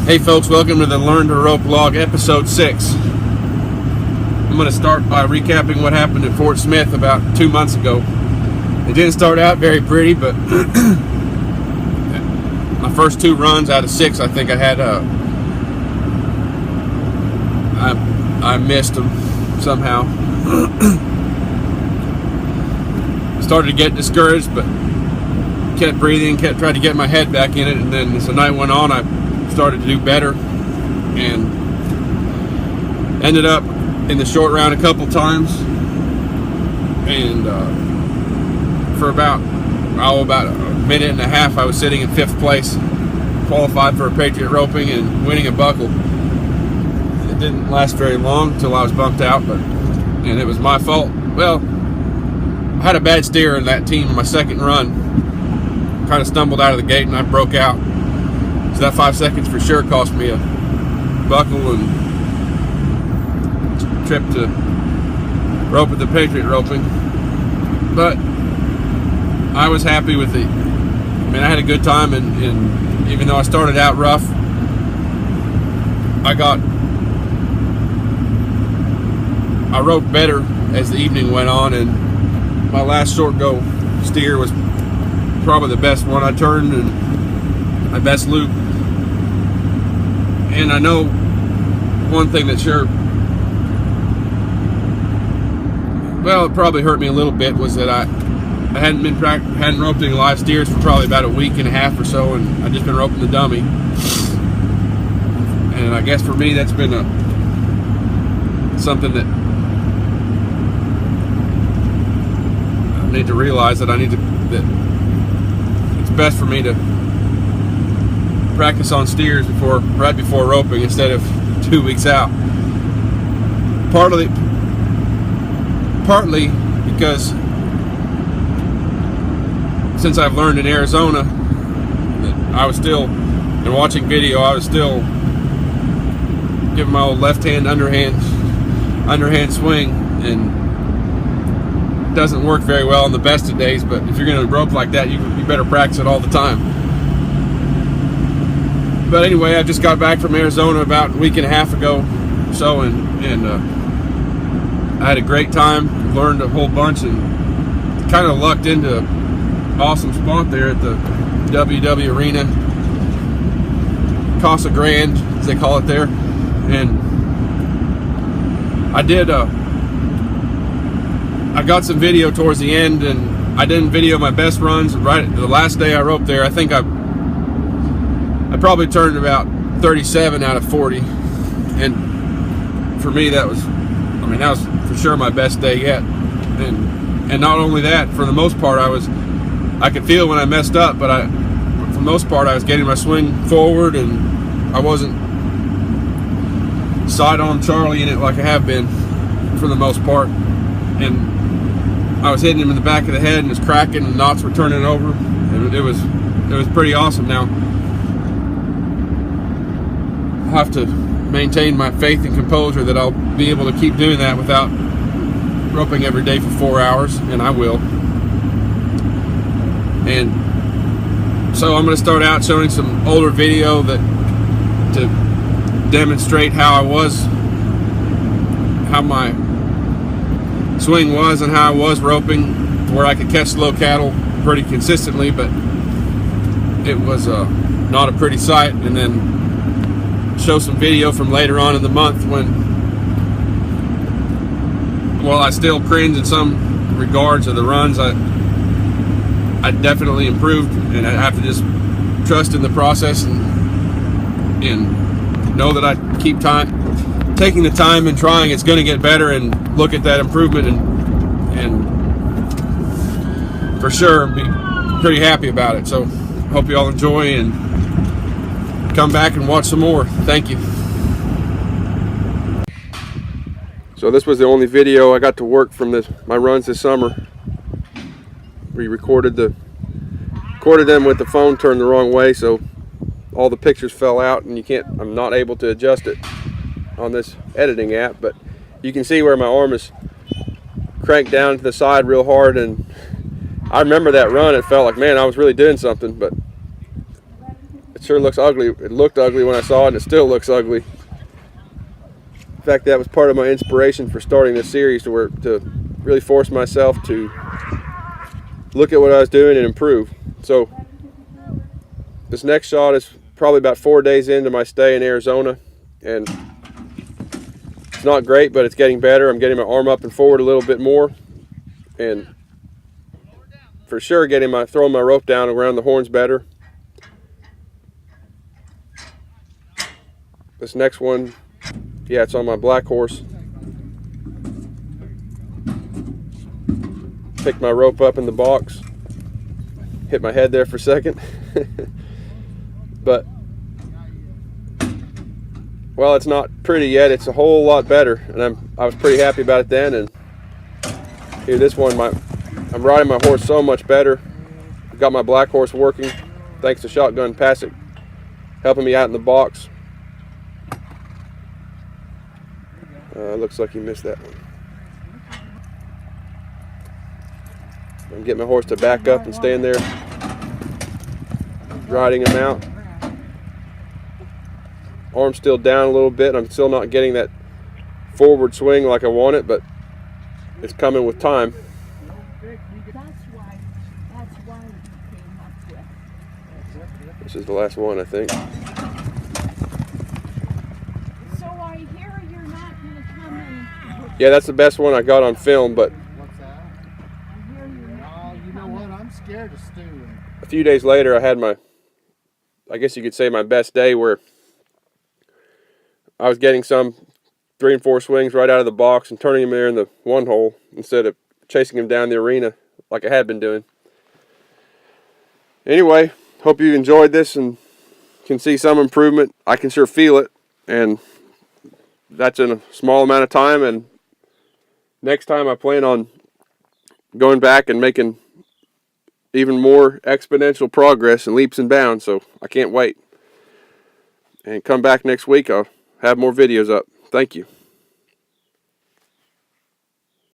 Hey folks, welcome to the Learn to Rope Log episode 6. I'm going to start by recapping what happened at Fort Smith about 2 months ago. It didn't start out very pretty, but my first 2 runs out of 6, I think I had I missed them somehow. Started to get discouraged, but kept breathing, tried to get my head back in it, and then as the night went on, I started to do better and ended up in the short round a couple times, and for about a minute and a half I was sitting in 5th place, qualified for a Patriot roping and winning a buckle. It didn't last very long until I was bumped out, and it was my fault. Well, I had a bad steer in that team in my second run, kind of stumbled out of the gate and I broke out. So that 5 seconds for sure cost me a buckle and trip to rope at the Patriot roping. But I was happy with it. I mean, I had a good time, and even though I started out rough, I roped better as the evening went on, and my last short go steer was probably the best one I turned and my best loop. And I know one thing that sure, well, it probably hurt me a little bit was that I hadn't roped any live steers for probably about a week and a half or so, and I'd just been roping the dummy. And I guess for me that's been something that I need to realize, that that it's best for me to practice on steers right before roping instead of 2 weeks out. Partly because since I've learned in Arizona that I was still, and watching video, I was still giving my old left hand underhand swing, and it doesn't work very well on the best of days. But if you're going to rope like that, you better practice it all the time. But anyway, I just got back from Arizona about a week and a half ago, so, and I had a great time, learned a whole bunch, and kind of lucked into an awesome spot there at the WW Arena, Casa Grande, as they call it there. And I got some video towards the end, and I didn't video my best runs. Right the last day I roped there, I think I probably turned about 37 out of 40, and for me that was for sure my best day yet. And not only that, for the most part I could feel when I messed up, but for the most part I was getting my swing forward, and I wasn't side on Charlie in it like I have been for the most part, and I was hitting him in the back of the head and it was cracking and knots were turning over, and it was pretty awesome. Now I'll have to maintain my faith and composure that I'll be able to keep doing that without roping every day for 4 hours, and I will. And so I'm going to start out showing some older video to demonstrate how my swing was and how I was roping, where I could catch slow cattle pretty consistently, but it was not a pretty sight. And then show some video from later on in the month when, while I still cringe in some regards of the runs, I definitely improved, and I have to just trust in the process and know that I keep taking the time and trying, it's going to get better, and look at that improvement and for sure be pretty happy about it. So hope you all enjoy and come back and watch some more. Thank you. So this was the only video I got to work from my runs this summer. We recorded them with the phone turned the wrong way, so all the pictures fell out, and I'm not able to adjust it on this editing app, but you can see where my arm is cranked down to the side real hard, and I remember that run. It felt like, man, I was really doing something, but It sure looks ugly. It looked ugly when I saw it, and it still looks ugly. In fact, that was part of my inspiration for starting this series, to really force myself to look at what I was doing and improve. So this next shot is probably about 4 days into my stay in Arizona, and it's not great, but it's getting better. I'm getting my arm up and forward a little bit more, and for sure throwing my rope down around the horns better. This next one, yeah, it's on my black horse. Picked my rope up in the box, hit my head there for a second. But, well, it's not pretty yet. It's a whole lot better, and I was pretty happy about it then. And here, this one, I'm riding my horse so much better. I've got my black horse working, thanks to Shotgun Pasek helping me out in the box. Looks like he missed that one. I'm getting my horse to back up and stand there, riding him out. Arm's still down a little bit. I'm still not getting that forward swing like I want it, but it's coming with time. This is the last one, I think. So I hear you're not going to come in. Yeah, that's the best one I got on film, but What's that? I hear you're not. Oh, you know what? I'm scared of Stu. a few days later I had I guess you could say my best day, where I was getting some 3 and 4 swings right out of the box and turning him there in the one hole instead of chasing him down the arena like I had been doing. Anyway, hope you enjoyed this and can see some improvement. I can sure feel it, and that's in a small amount of time. And next time I plan on going back and making even more exponential progress and leaps and bounds, so I can't wait. And come back next week, I'll have more videos up. Thank you.